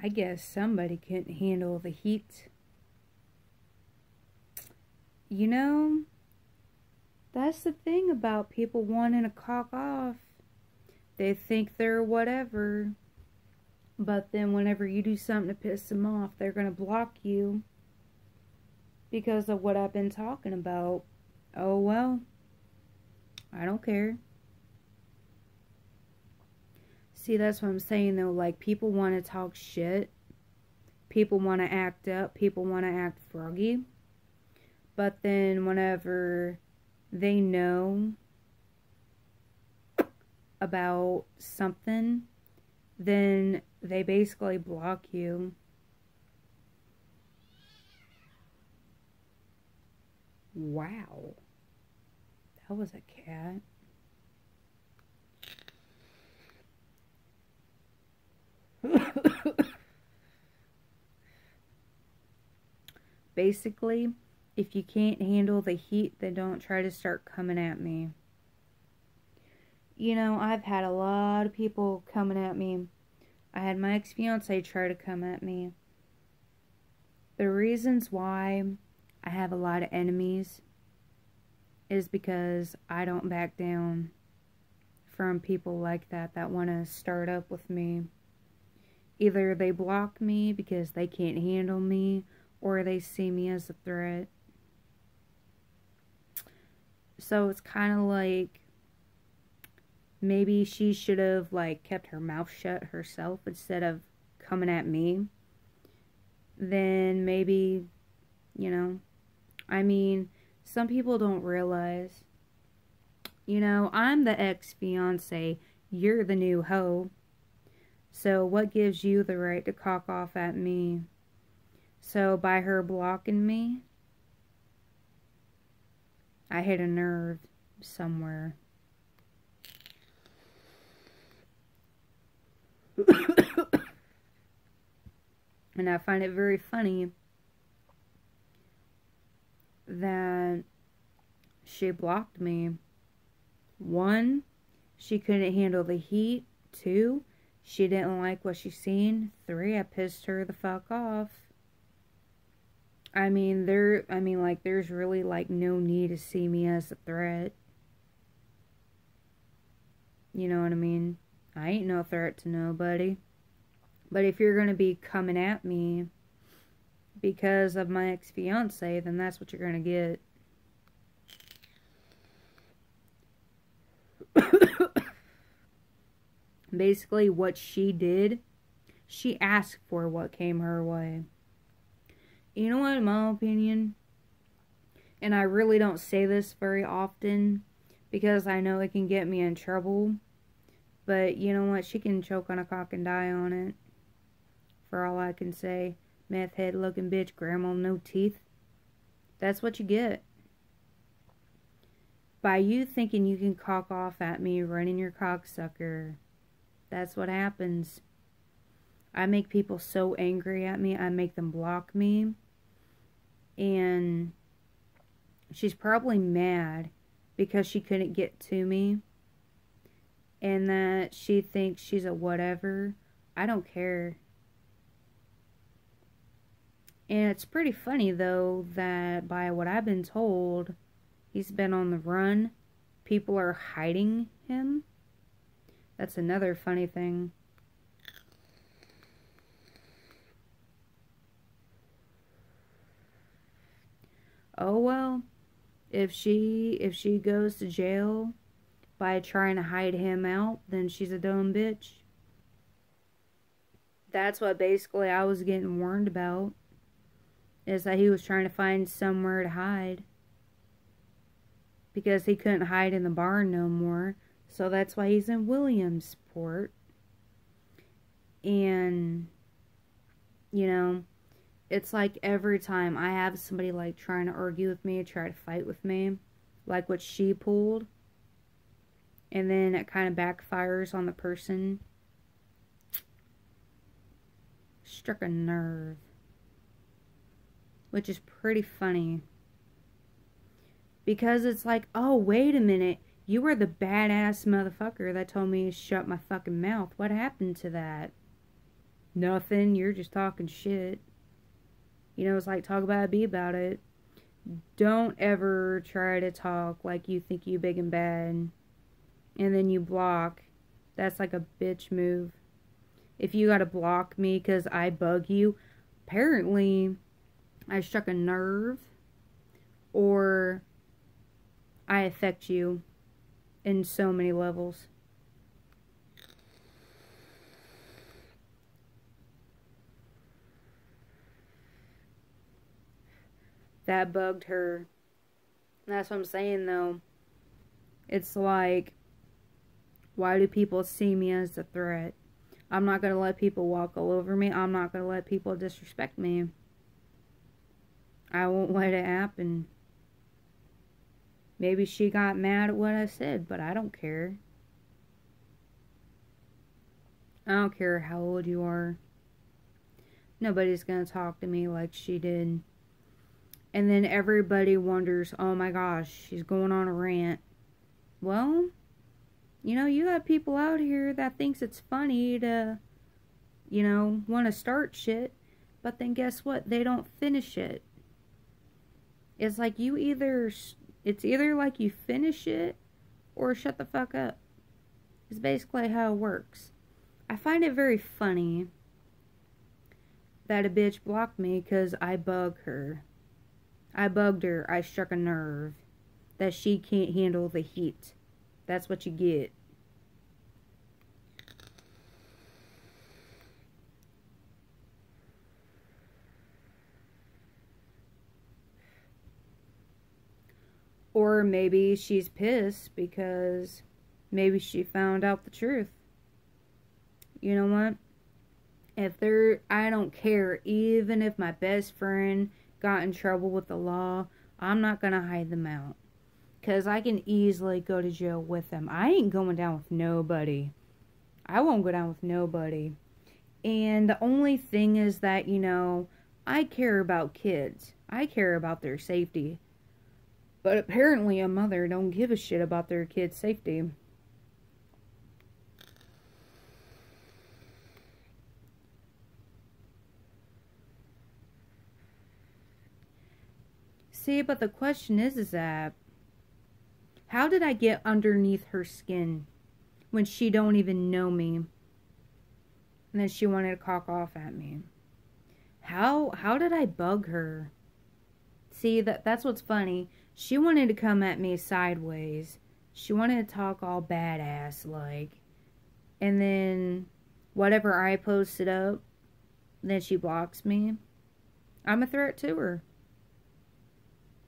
I guess somebody couldn't handle the heat. You know, that's the thing about people wanting to cock off. They think they're whatever. But then whenever you do something to piss them off, they're going to block you. Because of what I've been talking about. Oh well. I don't care. See, that's what I'm saying though. Like, people want to talk shit. People want to act up. People want to act froggy. But then whenever they know about something, then they basically block you. Wow. That was a cat. Basically, if you can't handle the heat, then don't try to start coming at me. You know, I've had a lot of people coming at me. I had my ex-fiance try to come at me. The reasons why I have a lot of enemies is because I don't back down from people like that want to start up with me. Either they block me because they can't handle me, or they see me as a threat. So it's kind of like, maybe she should have like kept her mouth shut herself instead of coming at me. Then maybe, you know, I mean, some people don't realize, you know, I'm the ex-fiance, you're the new hoe. So what gives you the right to cock off at me? So by her blocking me, I hit a nerve somewhere. And I find it very funny that she blocked me. 1, she couldn't handle the heat. 2, she didn't like what she seen. 3, I pissed her the fuck off. I mean, there's really like no need to see me as a threat. You know what I mean? I ain't no threat to nobody. But if you're going to be coming at me because of my ex-fiance, then that's what you're going to get. Basically, what she did, she asked for what came her way. You know what, in my opinion, and I really don't say this very often because I know it can get me in trouble, but you know what, she can choke on a cock and die on it. For all I can say. Meth head looking bitch, grandma no teeth. That's what you get. By you thinking you can cock off at me running your cocksucker. That's what happens. I make people so angry at me, I make them block me. And she's probably mad because she couldn't get to me. And that she thinks she's a whatever. I don't care. And it's pretty funny, though, that by what I've been told, he's been on the run. People are hiding him. That's another funny thing. Oh, well. If she goes to jail by trying to hide him out, then she's a dumb bitch. That's what basically I was getting warned about. Is that he was trying to find somewhere to hide. Because he couldn't hide in the barn no more. So that's why he's in Williamsport. And, you know, it's like every time I have somebody like trying to argue with me, try to fight with me, like what she pulled. And then it kind of backfires on the person. Struck a nerve. Which is pretty funny. Because it's like, oh, wait a minute. You were the badass motherfucker that told me to shut my fucking mouth. What happened to that? Nothing. You're just talking shit. You know, it's like talk about it, be about it. Don't ever try to talk like you think you big and bad and then you block. That's like a bitch move. If you gotta block me because I bug you, apparently I struck a nerve or I affect you in so many levels. That bugged her. That's what I'm saying though. It's like, why do people see me as a threat? I'm not going to let people walk all over me. I'm not going to let people disrespect me. I won't let it happen. Maybe she got mad at what I said, but I don't care. I don't care how old you are. Nobody's going to talk to me like she did. And then everybody wonders, oh my gosh, she's going on a rant. Well, you know, you got people out here that thinks it's funny to, you know, want to start shit. But then guess what? They don't finish it. It's like it's either like you finish it or shut the fuck up. It's basically how it works. I find it very funny that a bitch blocked me because I bug her. I bugged her. I struck a nerve. That she can't handle the heat. That's what you get. Or maybe she's pissed because maybe she found out the truth. You know what? I don't care, even if my best friend got in trouble with the law, I'm not going to hide them out. Because I can easily go to jail with them. I ain't going down with nobody. I won't go down with nobody. And the only thing is that, you know, I care about kids. I care about their safety. But apparently a mother don't give a shit about their kid's safety. See, but the question is that how did I get underneath her skin when she don't even know me? And then she wanted to cock off at me. How did I bug her? See, that's what's funny. She wanted to come at me sideways. She wanted to talk all badass like. And then whatever I posted up, then she blocks me. I'm a threat to her.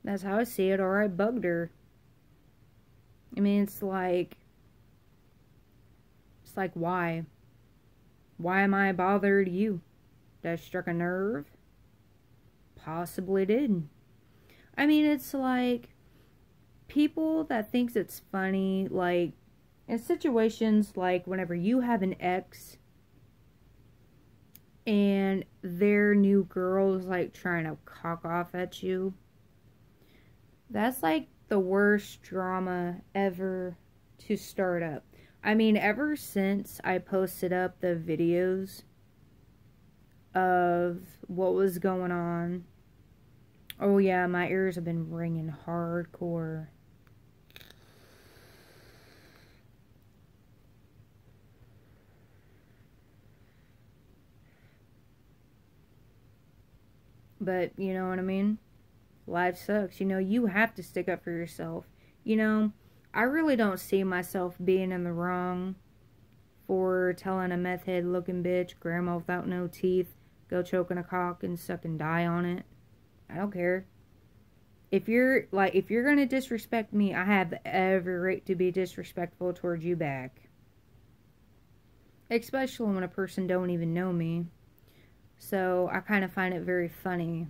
That's how I see it, or I bugged her. I mean, it's like why? Why am I bothered you? That struck a nerve? Possibly did. I mean, it's like people that thinks it's funny, like in situations like whenever you have an ex and their new girl is like trying to cock off at you. That's like the worst drama ever to start up. I mean, ever since I posted up the videos of what was going on. Oh yeah, my ears have been ringing hardcore. But, you know what I mean? Life sucks. You know, you have to stick up for yourself. You know, I really don't see myself being in the wrong for telling a meth head looking bitch, grandma without no teeth, go choking a cock and suck and die on it. I don't care. If you're gonna disrespect me, I have every right to be disrespectful towards you back. Especially when a person don't even know me. So I kind of find it very funny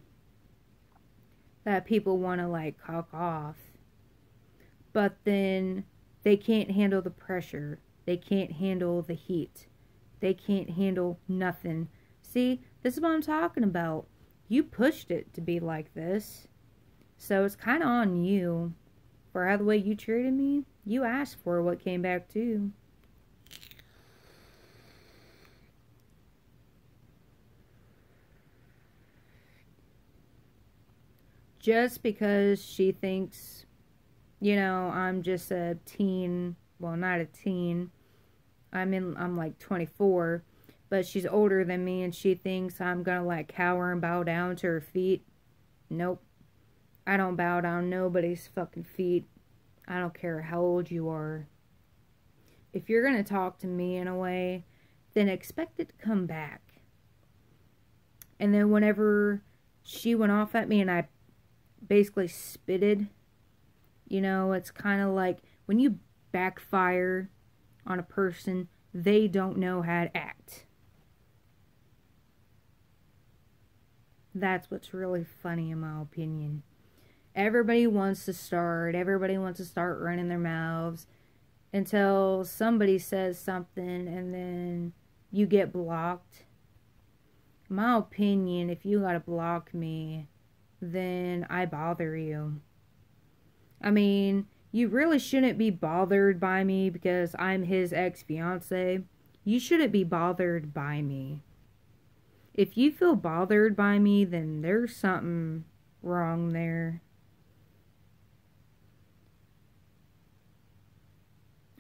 that people want to like cock off, but then they can't handle the pressure. They can't handle the heat. They can't handle nothing. See, this is what I'm talking about. You pushed it to be like this. So it's kind of on you for how the way you treated me. You asked for what came back too. just because she thinks, you know, I'm just a teen, well, not a teen, I'm like 24, but she's older than me and she thinks I'm gonna like cower and bow down to her feet. Nope. I don't bow down nobody's fucking feet. I don't care how old you are. If you're gonna talk to me in a way, then expect it to come back. And then whenever she went off at me and I basically spitted, you know, it's kind of like when you backfire on a person, they don't know how to act. That's what's really funny in my opinion. Everybody wants to start running their mouths until somebody says something and then you get blocked. In my opinion, if you gotta block me, then I bother you. I mean, you really shouldn't be bothered by me because I'm his ex-fiance. You shouldn't be bothered by me. If you feel bothered by me, then there's something wrong there.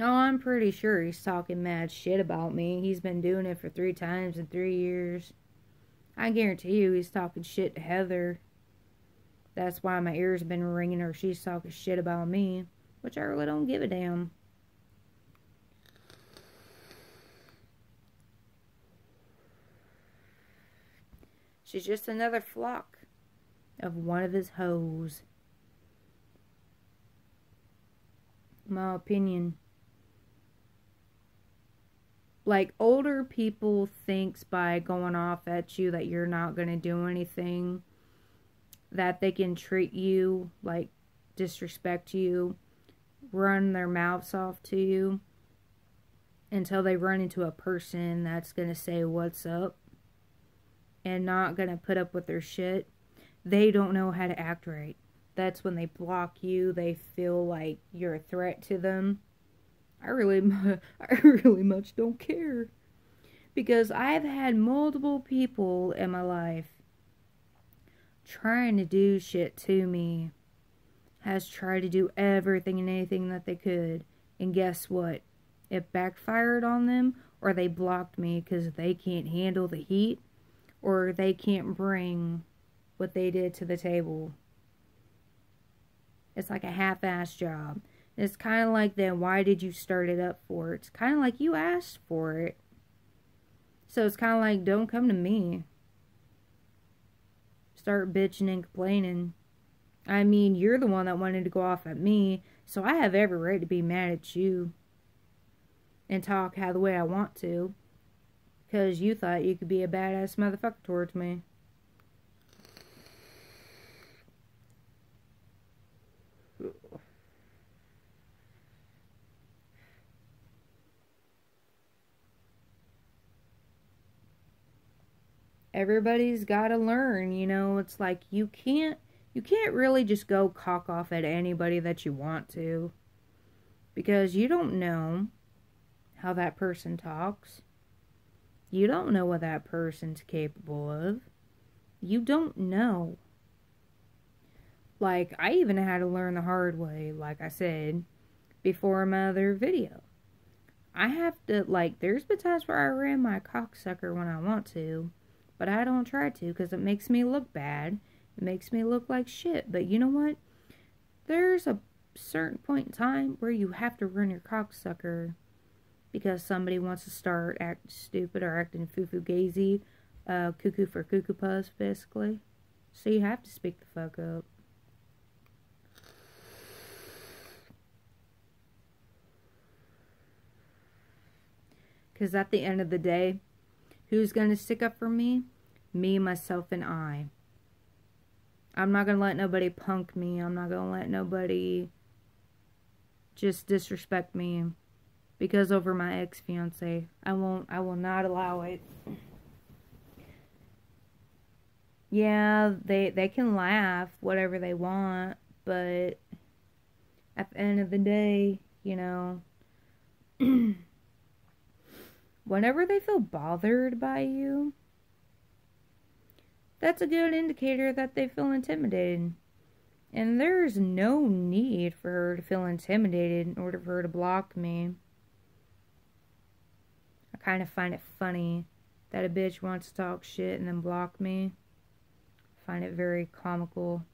Oh, I'm pretty sure he's talking mad shit about me. He's been doing it for 3 times in 3 years. I guarantee you he's talking shit to Heather. That's why my ears have been ringing or she's talking shit about me. Which I really don't give a damn. She's just another flock of one of his hoes. In my opinion. Like, older people thinks by going off at you that you're not going to do anything, that they can treat you, like, disrespect you, run their mouths off to you, until they run into a person that's going to say what's up, and not going to put up with their shit. They don't know how to act right. That's when they block you, they feel like you're a threat to them. I really much don't care. Because I've had multiple people in my life trying to do shit to me. Has tried to do everything and anything that they could. And guess what? It backfired on them, or they blocked me because they can't handle the heat, or they can't bring what they did to the table. It's like a half-assed job. It's kind of like, then why did you start it up for? It's kind of like you asked for it. So it's kind of like, don't come to me. Start bitching and complaining. I mean, you're the one that wanted to go off at me, so I have every right to be mad at you. And talk how the way I want to. Because you thought you could be a badass motherfucker towards me. Everybody's got to learn, you know. It's like you can't really just go cock off at anybody that you want to, because you don't know how that person talks. You don't know what that person's capable of. You don't know. Like, I even had to learn the hard way, like I said before my other video. I have to, like, there's been times where I ran my cocksucker when I want to, but I don't try to because it makes me look bad. It makes me look like shit. But you know what? There's a certain point in time where you have to run your cocksucker because somebody wants to start acting stupid or acting foo-foo-gazy, cuckoo for cuckoo puss, basically. So you have to speak the fuck up. Because at the end of the day, who's going to stick up for me? Me, myself, and I. I'm not going to let nobody punk me. I'm not going to let nobody just disrespect me. Because over my ex-fiance. I will not allow it. Yeah, they can laugh whatever they want. But at the end of the day, you know, whenever they feel bothered by you, that's a good indicator that they feel intimidated. And there's no need for her to feel intimidated in order for her to block me. I kind of find it funny that a bitch wants to talk shit and then block me. I find it very comical.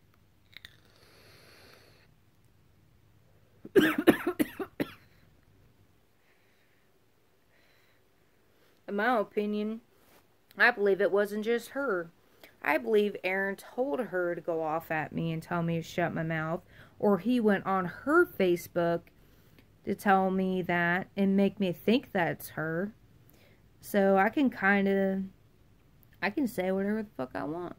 In my opinion, I believe it wasn't just her. I believe Aaron told her to go off at me and tell me to shut my mouth. Or he went on her Facebook to tell me that and make me think that's her. So I can say whatever the fuck I want.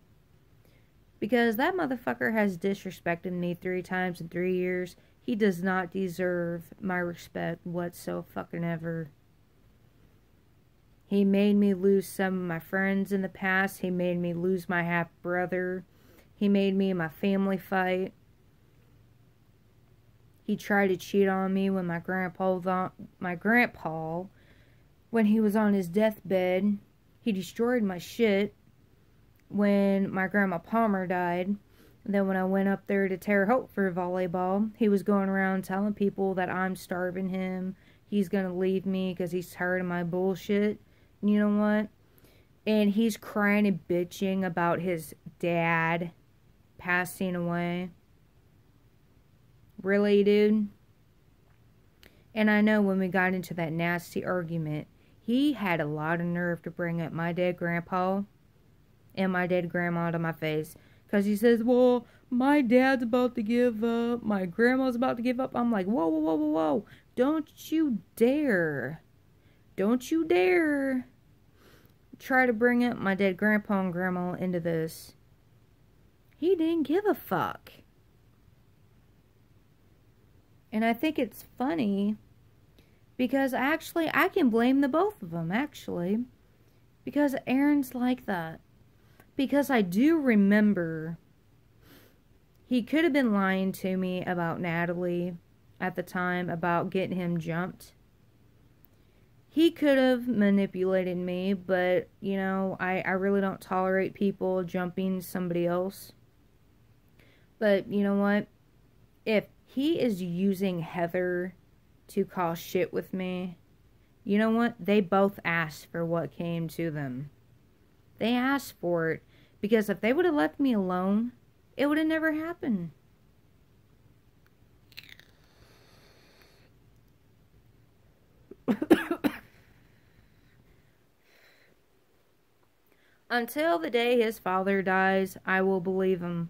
Because that motherfucker has disrespected me 3 times in 3 years. He does not deserve my respect whatsoever. He made me lose some of my friends in the past. He made me lose my half-brother. He made me and my family fight. He tried to cheat on me when my grandpa, when he was on his deathbed. He destroyed my shit when my grandma Palmer died. And then when I went up there to Terre Haute for volleyball, he was going around telling people that I'm starving him. He's going to leave me because he's tired of my bullshit. And you know what? And he's crying and bitching about his dad passing away. Really, dude? And I know when we got into that nasty argument, he had a lot of nerve to bring up my dead grandpa and my dead grandma to my face. Because he says, well, my dad's about to give up. My grandma's about to give up. I'm like, whoa, whoa, whoa, whoa, whoa. Don't you dare. Don't you dare try to bring up my dead grandpa and grandma into this. He didn't give a fuck. And I think it's funny because actually I can blame the both of them, actually. Because Aaron's like that. Because I do remember he could have been lying to me about Natalie at the time, about getting him jumped. He could have manipulated me, but, you know, I really don't tolerate people jumping somebody else. But, you know what? If he is using Heather to cause shit with me, you know what? They both asked for what came to them. They asked for it. Because if they would have left me alone, it would have never happened. Until the day his father dies, I will believe him.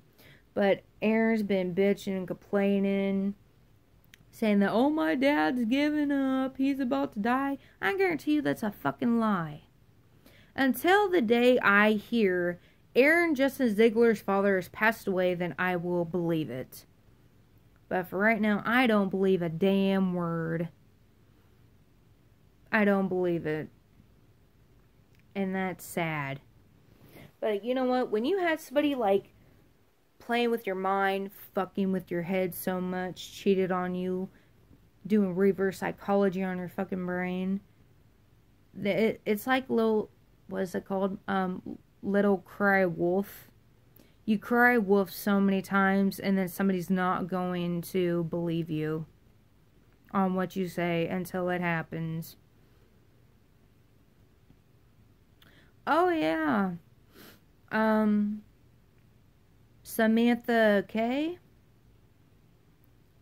But Aaron's been bitching and complaining, saying that, oh, my dad's giving up, he's about to die. I guarantee you that's a fucking lie. Until the day I hear Aaron Justin Ziegler's father has passed away, then I will believe it. But for right now, I don't believe a damn word. I don't believe it. And that's sad. But you know what? When you have somebody like playing with your mind, fucking with your head so much, cheated on you, doing reverse psychology on your fucking brain, it's like little, what is it called? Little cry wolf. You cry wolf so many times and then somebody's not going to believe you on what you say until it happens. Oh yeah. Samantha K.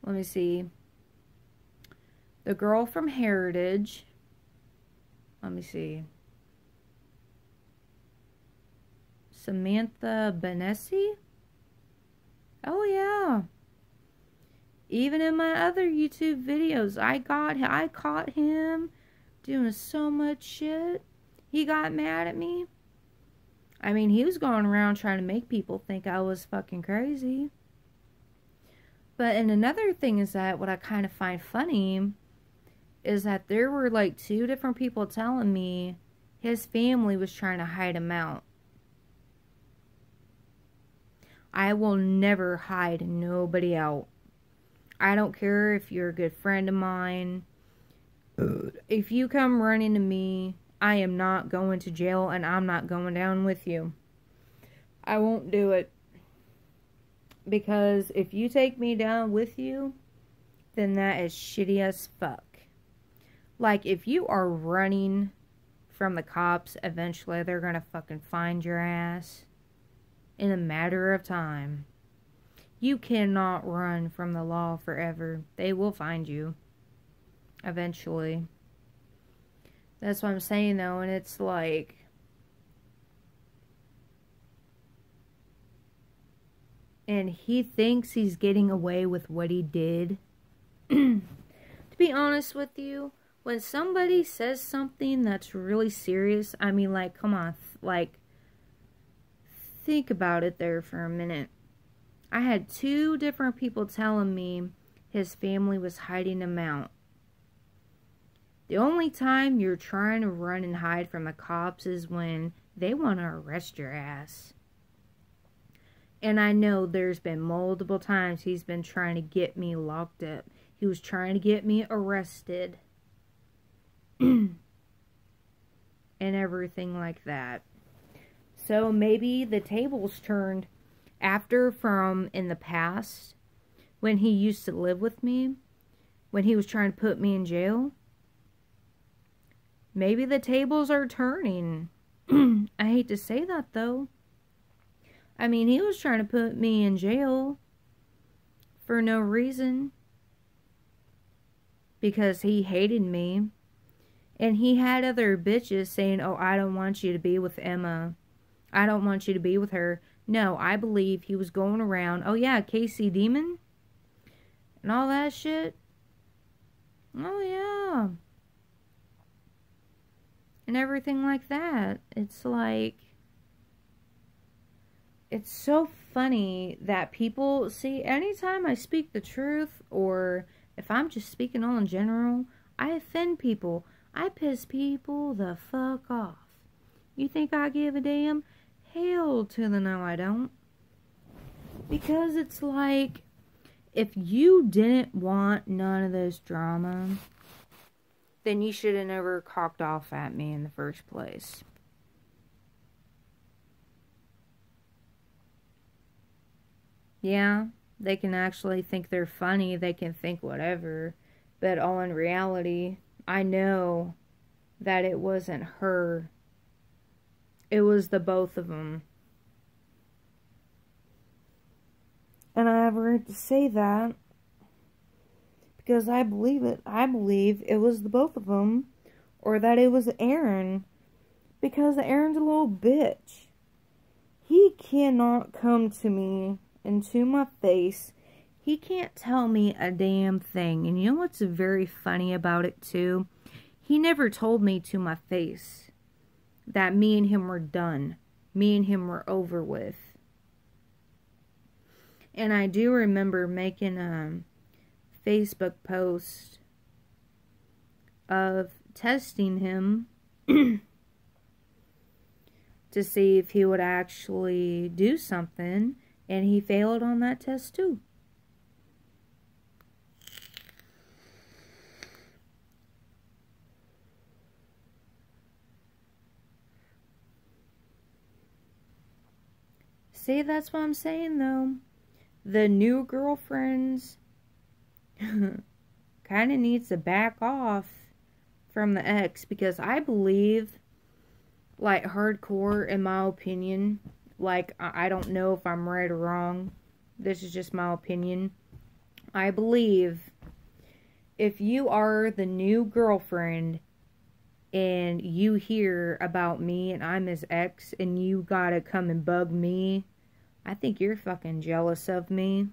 Let me see. The girl from Heritage. Let me see. Samantha Benessi? Oh yeah. Even in my other YouTube videos, I caught him doing so much shit. He got mad at me. I mean, he was going around trying to make people think I was fucking crazy. But, and another thing is that what I kind of find funny is that there were like 2 different people telling me his family was trying to hide him out. I will never hide nobody out. I don't care if you're a good friend of mine. If you come running to me, I am not going to jail and I'm not going down with you. I won't do it. Because if you take me down with you, then that is shitty as fuck. Like, if you are running from the cops, eventually they're gonna fucking find your ass in a matter of time. You cannot run from the law forever. They will find you eventually. That's what I'm saying, though, and it's like, and he thinks he's getting away with what he did. To be honest with you, when somebody says something that's really serious, I mean, like, come on, like, think about it there for a minute. I had 2 different people telling me his family was hiding him out. The only time you're trying to run and hide from the cops is when they want to arrest your ass. And I know there's been multiple times he's been trying to get me locked up. He was trying to get me arrested. And everything like that. So maybe the tables turned after from in the past, when he used to live with me, when he was trying to put me in jail. Maybe the tables are turning. I hate to say that, though. I mean, he was trying to put me in jail for no reason. Because he hated me. And he had other bitches saying, oh, I don't want you to be with Emma. I don't want you to be with her. No, I believe he was going around, oh yeah, Casey Demon? And all that shit. Oh yeah. And everything like that. It's like, it's so funny that people, see, anytime I speak the truth, or if I'm just speaking all in general, I offend people. I piss people the fuck off. You think I give a damn? Hell to the no, I don't. Because it's like, if you didn't want none of this drama, then you should have never cocked off at me in the first place. Yeah, they can actually think they're funny, they can think whatever, but all in reality, I know that it wasn't her. It was the both of them. And I have a right to say that, because I believe it. I believe it was the both of them, or that it was Aaron, because Aaron's a little bitch. He cannot come to me and to my face. He can't tell me a damn thing. And you know what's very funny about it too? He never told me to my face that me and him were done. Me and him were over with. And I do remember making a Facebook post of testing him to see if he would actually do something. And he failed on that test too. See, that's what I'm saying, though. The new girlfriends kind of needs to back off from the ex, because I believe, like, hardcore, in my opinion, like, I don't know if I'm right or wrong. This is just my opinion. I believe if you are the new girlfriend and you hear about me and I'm his ex and you gotta come and bug me, I think you're fucking jealous of me.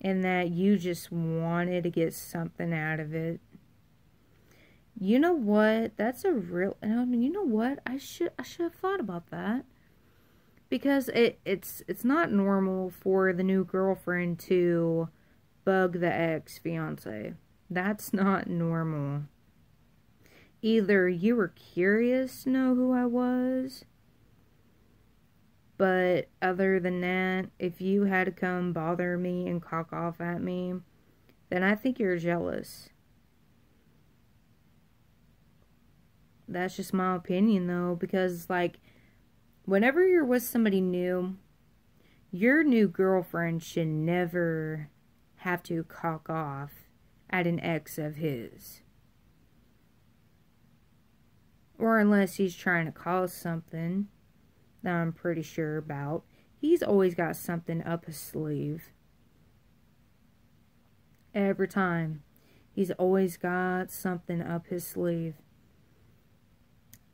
And that you just wanted to get something out of it. You know what? That's a real... You know what? I should have thought about that. Because it's not normal for the new girlfriend to bug the ex-fiance. That's not normal. Either you were curious to know who I was, but other than that, if you had to come bother me and cock off at me, then I think you're jealous. That's just my opinion, though, because, like, whenever you're with somebody new, your new girlfriend should never have to cock off at an ex of his. Or unless he's trying to cause something that I'm pretty sure about. He's always got something up his sleeve. Every time. He's always got something up his sleeve.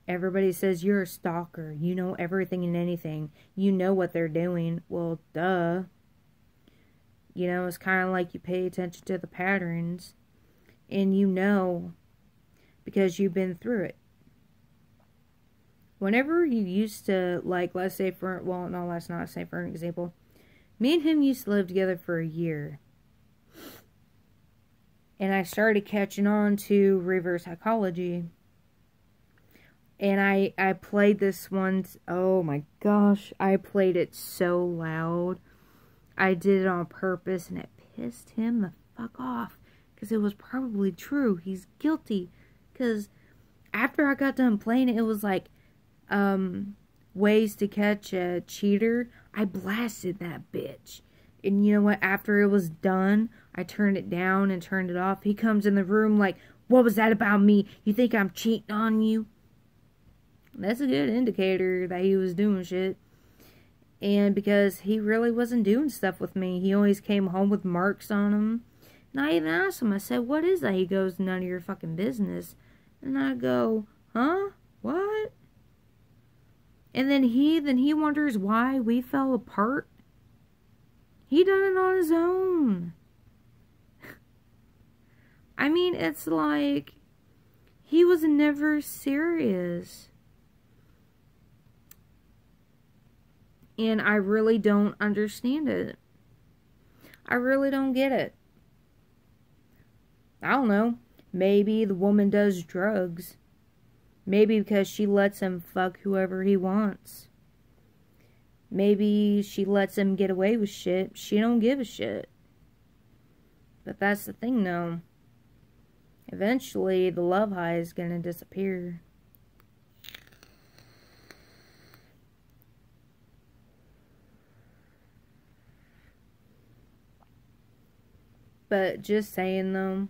Everybody says you're a stalker. You know everything and anything. You know what they're doing. Well, duh. You know, it's kind of like you pay attention to the patterns. And you know because you've been through it. Whenever you used to, like, let's say for, well, no, let's not say for an example. Me and him used to live together for a year. And I started catching on to reverse psychology. And I played this once. Oh my gosh. I played it so loud. I did it on purpose. And it pissed him the fuck off. Because it was probably true. He's guilty. Because after I got done playing it, it was like ways to catch a cheater. I blasted that bitch. And you know what? After it was done, I turned it down and turned it off. He comes in the room like, what was that about me? You think I'm cheating on you? That's a good indicator that he was doing shit. And because he really wasn't doing stuff with me. He always came home with marks on him. And I even asked him, I said, what is that? He goes, none of your fucking business. And I go, huh? What? And then he wonders why we fell apart. He done it on his own. I mean, it's like, he was never serious. And I really don't understand it. I really don't get it. I don't know. Maybe the woman does drugs. Maybe because she lets him fuck whoever he wants. Maybe she lets him get away with shit. She don't give a shit. But that's the thing, though. Eventually, the love high is gonna disappear. But just saying, though,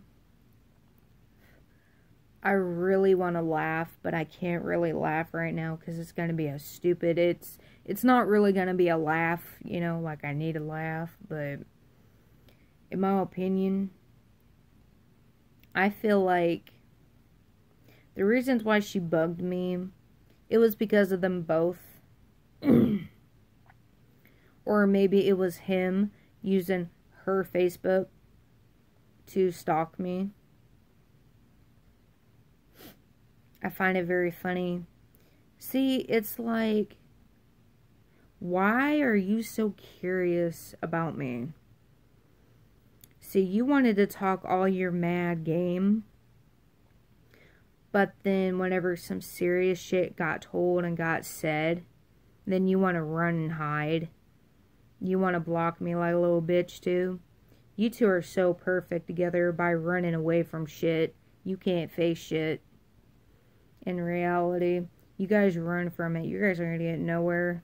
I really want to laugh, but I can't really laugh right now because it's going to be a stupid, it's not really going to be a laugh, you know, like I need a laugh, but in my opinion, I feel like the reasons why she bugged me, it was because of them both. Or maybe it was him using her Facebook to stalk me. I find it very funny. See, it's like, why are you so curious about me? See, you wanted to talk all your mad game, but then whenever some serious shit got told and got said, then you want to run and hide. You want to block me like a little bitch too. You two are so perfect together by running away from shit. You can't face shit. In reality, you guys run from it. You guys are going to get nowhere.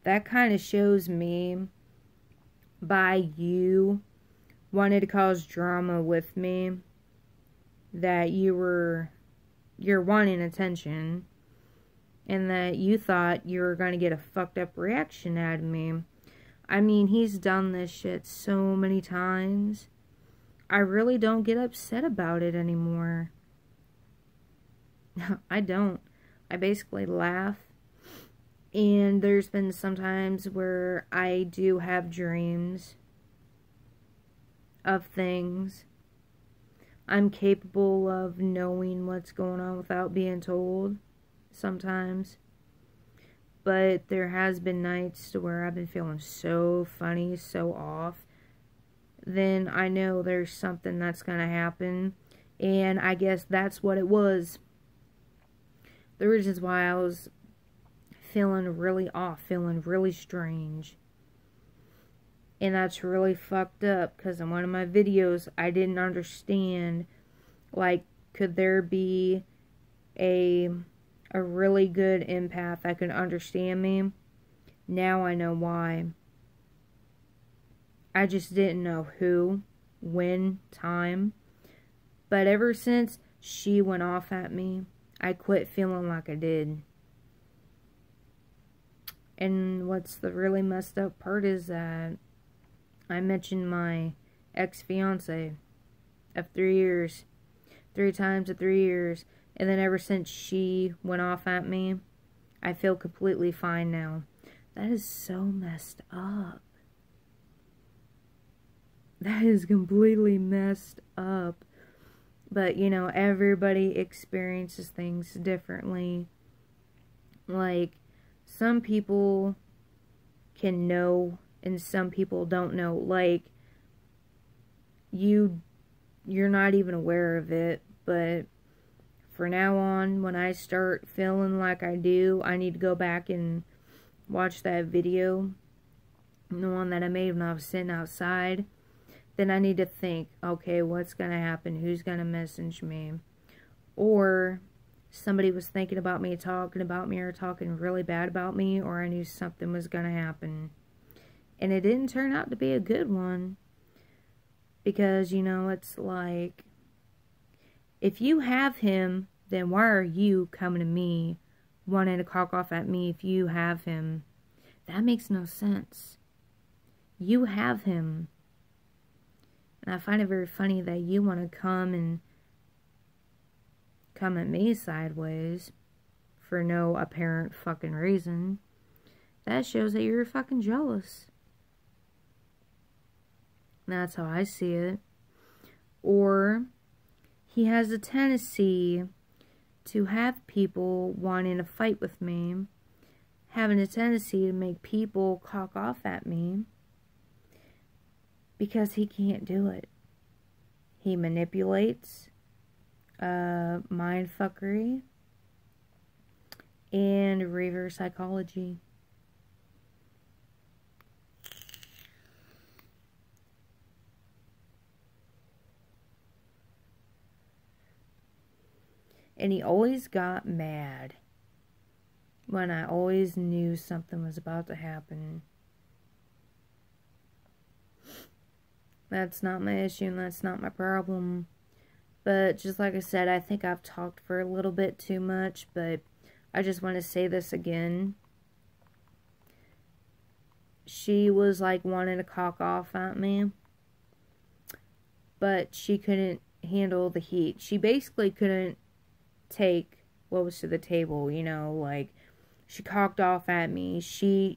That kind of shows me by you wanting to cause drama with me that you're wanting attention and that you thought you were going to get a fucked up reaction out of me. I mean, he's done this shit so many times. I really don't get upset about it anymore. I don't. I basically laugh. And there's been some times where I do have dreams of things. I'm capable of knowing what's going on without being told sometimes. But there has been nights where I've been feeling so funny, so off. Then I know there's something that's going to happen. And I guess that's what it was. The reasons why I was feeling really off, feeling really strange. And that's really fucked up, because in one of my videos, I didn't understand, like, could there be a really good empath that can understand me? Now I know why. I just didn't know who, when, time. But ever since she went off at me, I quit feeling like I did. And what's the really messed up part is that I mentioned my ex-fiance of 3 years, 3 times in 3 years, and then ever since she went off at me, I feel completely fine now. That is so messed up. That is completely messed up. But, you know, everybody experiences things differently. Like, some people can know and some people don't know. Like, you're not even aware of it, but for now on, when I start feeling like I do, I need to go back and watch that video, the one that I made when I was sitting outside. Then I need to think, okay, what's going to happen? Who's going to message me? Or somebody was thinking about me, talking about me, or talking really bad about me, or I knew something was going to happen. And it didn't turn out to be a good one. Because, you know, it's like, if you have him, then why are you coming to me wanting to cock off at me if you have him? That makes no sense. You have him. And I find it very funny that you want to come at me sideways for no apparent fucking reason. That shows that you're fucking jealous. That's how I see it. Or he has a tendency to have people wanting to fight with me, having a tendency to make people cock off at me because he can't do it. He manipulates, mind fuckery, and reverse psychology. And he always got mad when I always knew something was about to happen. That's not my issue and that's not my problem. But just like I said, I think I've talked for a little bit too much, but I just want to say this again. She was like wanting to cock off at me, but she couldn't handle the heat. She basically couldn't take what was to the table, you know, like, she cocked off at me. She